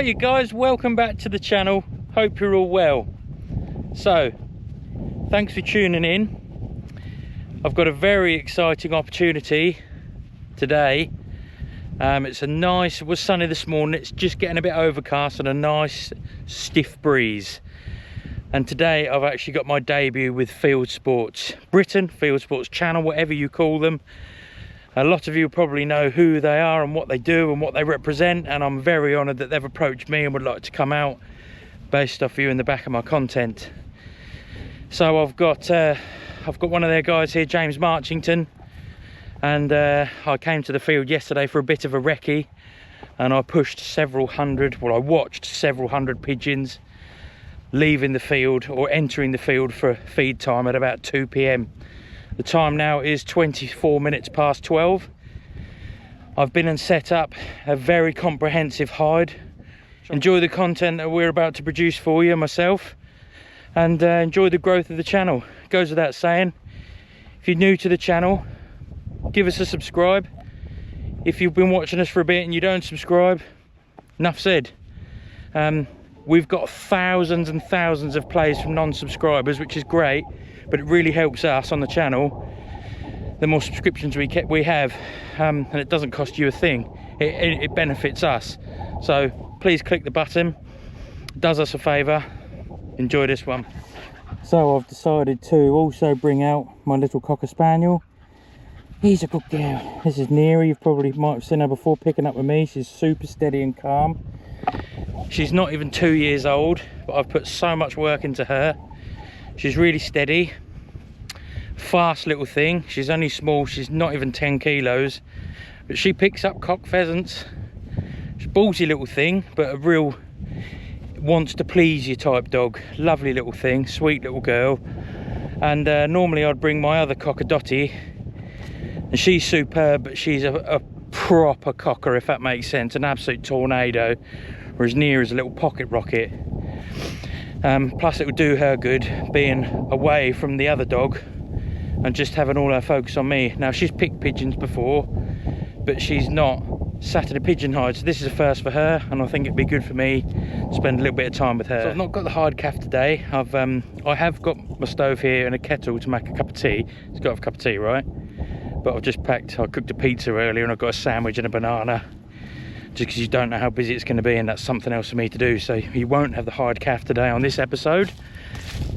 Right, you guys, welcome back to the channel. Hope you're all well. So thanks for tuning in. I've got a very exciting opportunity today. It was sunny this morning. It's just getting a bit overcast and a nice stiff breeze. And today I've actually got my debut with Field Sports Britain, Field Sports Channel, whatever you call them. A lot of you probably know who they are and what they do and what they represent, and I'm very honoured that they've approached me and would like to come out based off viewing the back of my content. So I've got one of their guys here, James Marchington, and I came to the field yesterday for a bit of a recce, and I watched several hundred pigeons leaving the field or entering the field for feed time at about 2 p.m. The time now is 24 minutes past 12. I've been and set up a very comprehensive hide. Enjoy the content that we're about to produce for you, myself, and enjoy the growth of the channel. It goes without saying, if you're new to the channel, give us a subscribe. If you've been watching us for a bit and you don't subscribe, enough said. We've got thousands and thousands of plays from non-subscribers, which is great, but it really helps us on the channel. The more subscriptions we have, and it doesn't cost you a thing, it benefits us. So please click the button, it does us a favour. Enjoy this one. So I've decided to also bring out my little Cocker Spaniel. He's a good girl. This is Neary. You might have seen her before picking up with me. She's super steady and calm. She's not even 2 years old, but I've put so much work into her. She's really steady, fast little thing. She's only small, she's not even 10 kilos, but she picks up cock pheasants. She's a ballsy little thing, but a real wants to please you type dog. Lovely little thing, sweet little girl. And normally I'd bring my other cocker Dottie, and she's superb, but she's a proper cocker, if that makes sense, an absolute tornado, whereas Near is a little pocket rocket. Plus it would do her good being away from the other dog and just having all her focus on me. Now, she's picked pigeons before, but she's not sat in a pigeon hide, so this is a first for her, and I think it'd be good for me to spend a little bit of time with her. So I've not got the hide calf today. I have got my stove here and a kettle to make a cup of tea. It's got to have a cup of tea, right? But I've just I cooked a pizza earlier and I've got a sandwich and a banana, just because you don't know how busy it's going to be, and that's something else for me to do. So you won't have the hide calf today on this episode,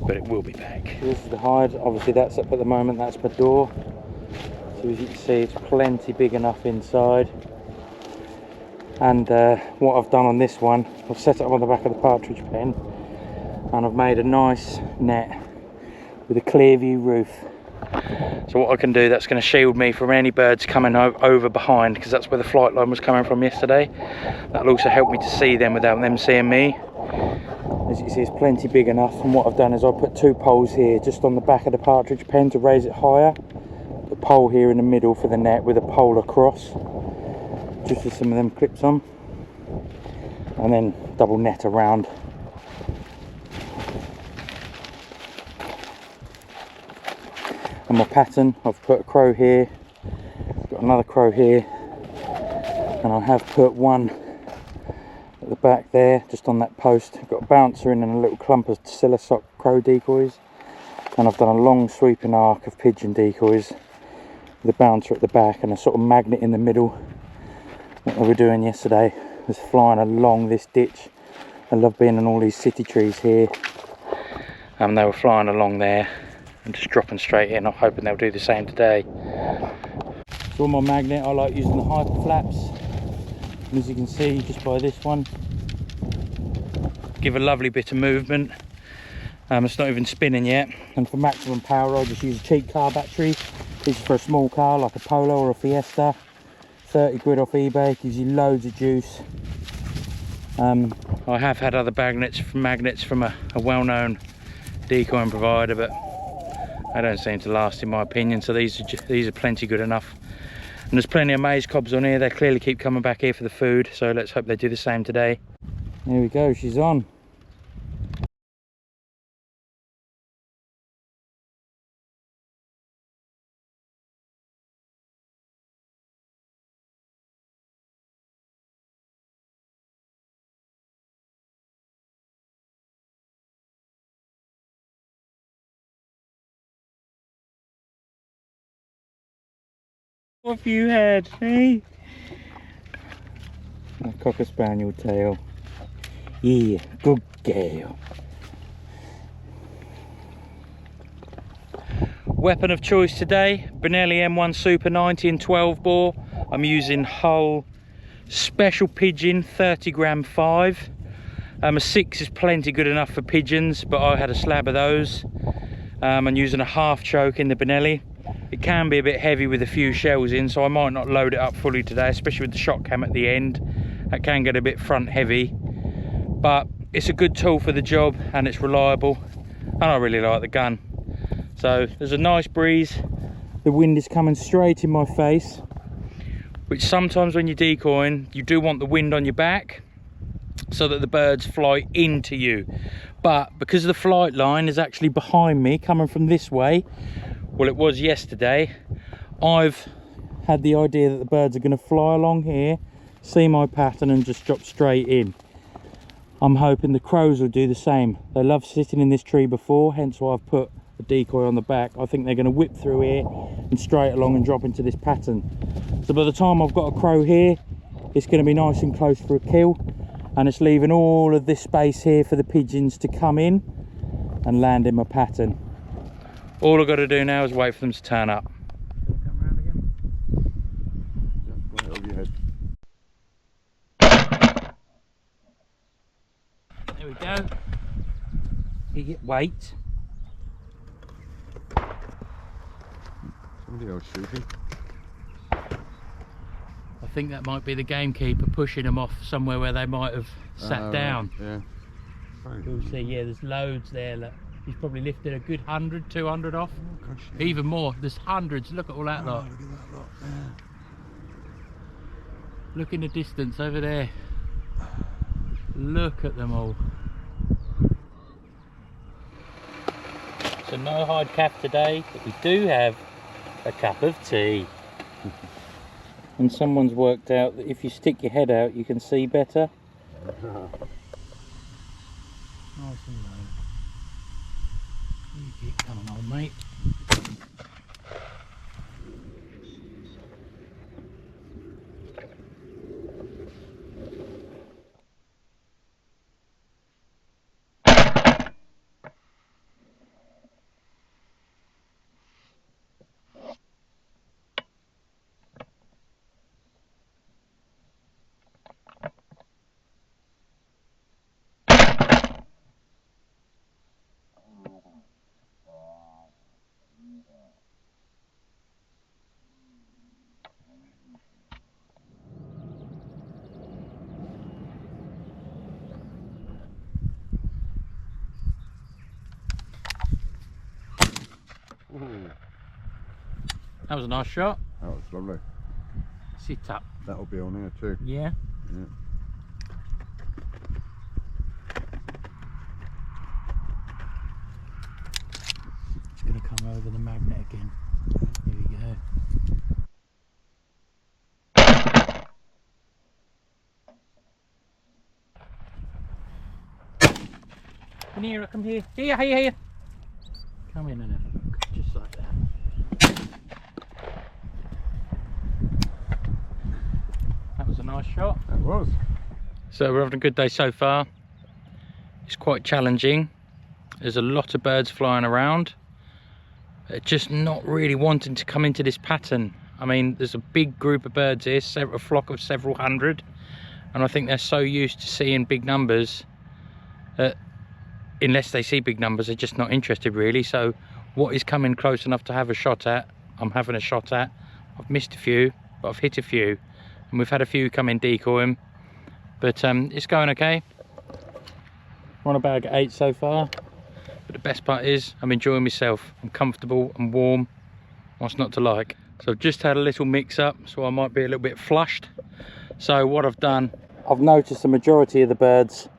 but it will be back. This is the hide. Obviously that's up at the moment, that's my door. So as you can see, it's plenty big enough inside. And what I've done on this one, I've set it up on the back of the partridge pen, and I've made a nice net with a clear view roof. So what I can do, that's going to shield me from any birds coming over behind, because that's where the flight line was coming from yesterday. That'll also help me to see them without them seeing me. As you can see, it's plenty big enough, and what I've done is I've put two poles here just on the back of the partridge pen to raise it higher. The pole here in the middle for the net with a pole across, just with some of them clips on, and then double net around. And my pattern, I've put a crow here, got another crow here, and I have put one at the back there, just on that post. I've got a bouncer in and a little clump of Scylla sock crow decoys, and I've done a long sweeping arc of pigeon decoys with a bouncer at the back and a sort of magnet in the middle. What we were doing yesterday was flying along this ditch. I love being in all these city trees here, and they were flying along there and just dropping straight in. I'm hoping they'll do the same today. So on my magnet, I like using the hyper flaps, and as you can see just by this one, give a lovely bit of movement. It's not even spinning yet. And for maximum power, I just use a cheap car battery. This is for a small car like a Polo or a Fiesta. 30 quid off eBay, gives you loads of juice. I have had other magnets from a well-known decoying provider, but they don't seem to last in my opinion, so these are plenty good enough. And there's plenty of maize cobs on here. They clearly keep coming back here for the food, so let's hope they do the same today. There we go, she's on. What have you had, eh? A Cocker Spaniel tail. Yeah, good girl. Weapon of choice today, Benelli M1 Super 90 and 12 bore. I'm using Hull Special Pigeon 30g 5. A 6 is plenty good enough for pigeons, but I had a slab of those. I'm using a half choke in the Benelli. It can be a bit heavy with a few shells in, so I might not load it up fully today, especially with the shot cam at the end. That can get a bit front heavy, but it's a good tool for the job and it's reliable, and I really like the gun. So there's a nice breeze, the wind is coming straight in my face, which sometimes when you're decoying you do want the wind on your back so that the birds fly into you, but because the flight line is actually behind me coming from this way, well, it was yesterday, I've had the idea that the birds are going to fly along here, see my pattern and just drop straight in. I'm hoping the crows will do the same. They love sitting in this tree before, hence why I've put a decoy on the back. I think they're going to whip through here and straight along and drop into this pattern. So by the time I've got a crow here, it's going to be nice and close for a kill, and it's leaving all of this space here for the pigeons to come in and land in my pattern. All I've got to do now is wait for them to turn up. Come round again. Right over your head. There we go. You get weight. Somebody else shooting. I think that might be the gamekeeper pushing them off somewhere where they might have sat down. Yeah. You'll see, yeah, there's loads there. Look. He's probably lifted a good 100, 200 off. Oh, gosh, yeah. Even more, there's hundreds. Look at all that lot. Look at that lot. Yeah. Look in the distance over there. Look at them all. So no hide calf today, but we do have a cup of tea. And someone's worked out that if you stick your head out, you can see better. Nice and low. You keep coming on, mate. Ooh. That was a nice shot. That was lovely. Sit up. That'll be on here too. Yeah. Yeah. It's going to come over the magnet again. Here we go. Come here, come here. Here. Come in and have a look, just like that. That was a nice shot. That was. So we're having a good day so far. It's quite challenging. There's a lot of birds flying around. They're just not really wanting to come into this pattern. I mean, there's a big group of birds here, a flock of several hundred, and I think they're so used to seeing big numbers that unless they see big numbers, they're just not interested really. So what is coming close enough to have a shot at, I'm having a shot at. I've missed a few, but I've hit a few, and we've had a few come in decoying, but it's going okay. We're on a bag of 8 so far, but the best part is I'm enjoying myself. I'm comfortable and warm. What's not to like? So I've just had a little mix up, so I might be a little bit flushed. So what I've done, I've noticed the majority of the birds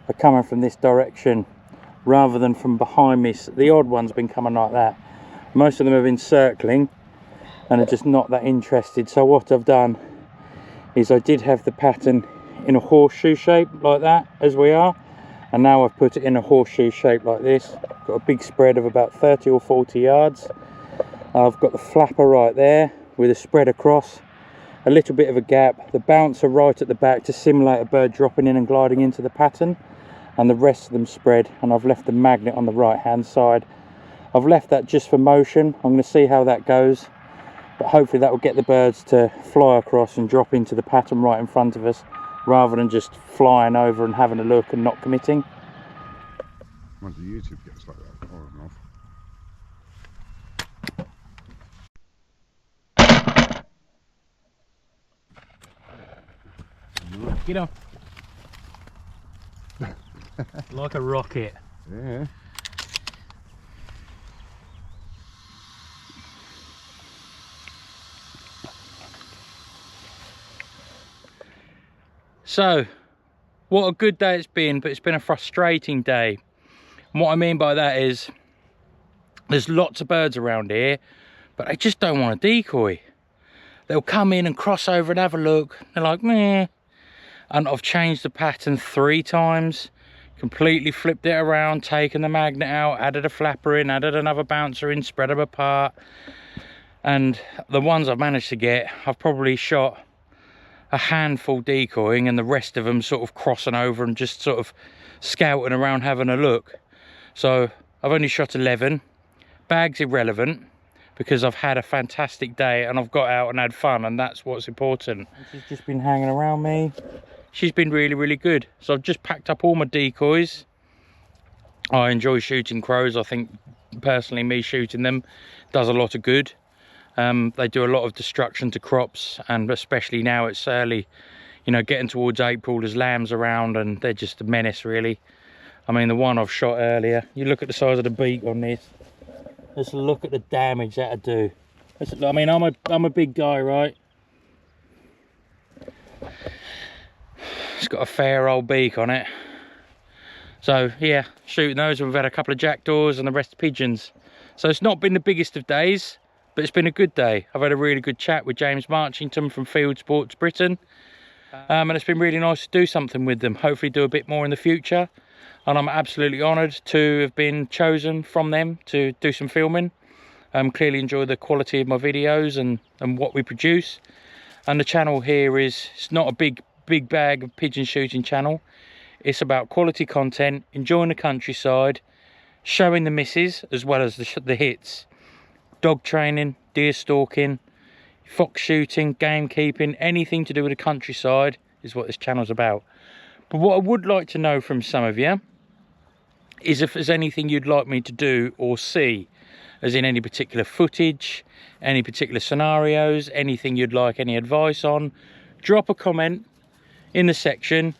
are coming from this direction rather than from behind me. The odd one's been coming like that. Most of them have been circling and are just not that interested. So what I've done is I did have the pattern in a horseshoe shape like that, as we are, and now I've put it in a horseshoe shape like this. Got a big spread of about 30 or 40 yards. I've got the flapper right there, with a spread across, a little bit of a gap, the bouncer right at the back to simulate a bird dropping in and gliding into the pattern, and the rest of them spread. And I've left the magnet on the right hand side. I've left that just for motion. I'm going to see how that goes, but hopefully that will get the birds to fly across and drop into the pattern right in front of us, rather than just flying over and having a look and not committing. Once the YouTube gets like that, far enough. Get on. Like a rocket. Yeah. So, what a good day it's been, but it's been a frustrating day. And what I mean by that is, there's lots of birds around here, but they just don't want to decoy. They'll come in and cross over and have a look. They're like, meh. And I've changed the pattern 3 times, completely flipped it around, taken the magnet out, added a flapper in, added another bouncer in, spread them apart. And the ones I've managed to get, I've probably shot a handful decoying, and the rest of them sort of crossing over and just sort of scouting around having a look. So I've only shot 11. Bag's irrelevant, because I've had a fantastic day and I've got out and had fun, and that's what's important. She's just been hanging around me. She's been really, really good. So I've just packed up all my decoys. I enjoy shooting crows. I think personally me shooting them does a lot of good. They do a lot of destruction to crops, and especially now it's early, you know, getting towards April, there's lambs around and they're just a menace really. I mean, the one I've shot earlier, you look at the size of the beak on this. Let's look at the damage that'd do. I mean, I'm a big guy, right? It's got a fair old beak on it. So yeah, shooting those, and we've had a couple of jackdaws and the rest of pigeons. So it's not been the biggest of days, but it's been a good day. I've had a really good chat with James Marchington from Field Sports Britain. And it's been really nice to do something with them. Hopefully do a bit more in the future. And I'm absolutely honoured to have been chosen from them to do some filming. Clearly enjoy the quality of my videos and what we produce. And the channel here is, it's not a big bag of pigeon shooting channel. It's about quality content, enjoying the countryside, showing the misses as well as the hits. Dog training, deer stalking, fox shooting, game keeping, anything to do with the countryside is what this channel's about. But what I would like to know from some of you is if there's anything you'd like me to do or see, as in any particular footage, any particular scenarios, anything you'd like any advice on. Drop a comment in the section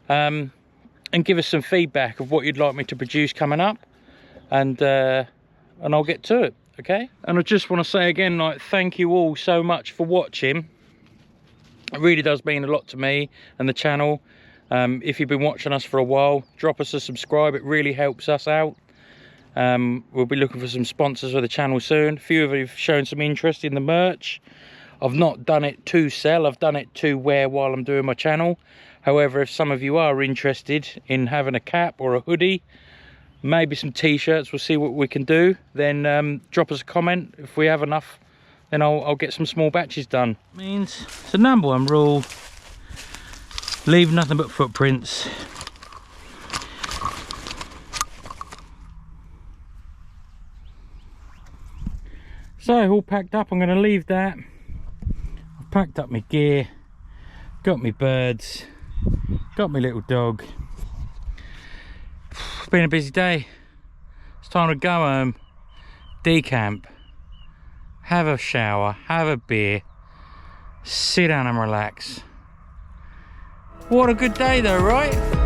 and give us some feedback of what you'd like me to produce coming up, and I'll get to it. Okay, and I just want to say again, like, thank you all so much for watching. It really does mean a lot to me and the channel. If you've been watching us for a while, drop us a subscribe. It really helps us out. We'll be looking for some sponsors for the channel soon. A few of you have shown some interest in the merch. I've not done it to sell, I've done it to wear while I'm doing my channel. However, if some of you are interested in having a cap or a hoodie, maybe some t-shirts, we'll see what we can do, then drop us a comment. If we have enough, then I'll get some small batches done. Means it's the #1 rule: leave nothing but footprints. So all packed up, I'm going to leave that. I've packed up my gear, got my birds, got my little dog. It's been a busy day. It's time to go home, decamp, have a shower, have a beer, sit down and relax. What a good day though, right?